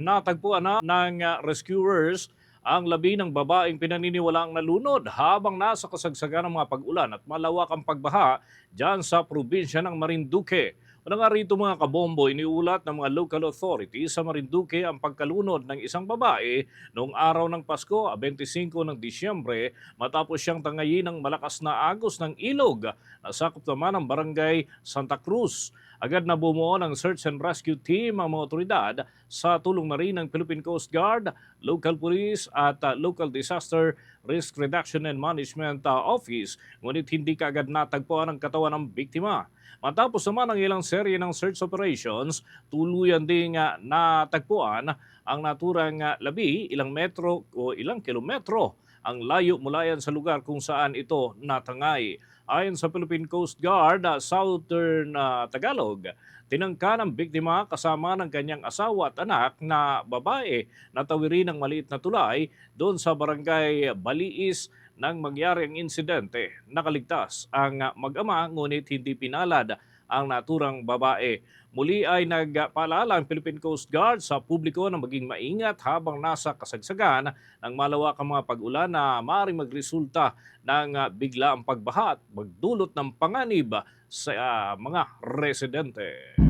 Natagpuan na ng rescuers ang labi ng babaeng pinaniniwalaang nalunod habang nasa kasagsagan ng mga pag-ulan at malawakang pagbaha dyan sa probinsya ng Marinduque. Una nga rito mga kabombo, iniulat ng mga local authorities sa Marinduque ang pagkalunod ng isang babae noong araw ng Pasko, 25 ng Disyembre, matapos siyang tangayin ng malakas na agos ng ilog na sakop naman ng barangay Santa Cruz. Agad na bumuo ng search and rescue team ang mga otoridad sa tulong na rin ng Philippine Coast Guard, local police at local disaster risk reduction and management office, ngunit hindi kaagad natagpuan ang katawan ng biktima. Matapos naman ang ilang serye ng search operations, tuluyan ding natagpuan ang naturang labi ilang metro o ilang kilometro ang layo mula yan sa lugar kung saan ito natangay. Ayon sa Philippine Coast Guard, Southern Tagalog, tinangka ng biktima kasama ng kanyang asawa at anak na babae na tawirin ng maliit na tulay doon sa barangay Baliis nang mangyari ang insidente. Nakaligtas ang mag-ama ngunit hindi pinalad ang naturang babae. Muli ay nagpaalala ang Philippine Coast Guard sa publiko na maging maingat habang nasa kasagsagan ng malawakang mga pag-ulan na maaaring magresulta ng biglaang pagbaha at magdulot ng panganib sa mga residente.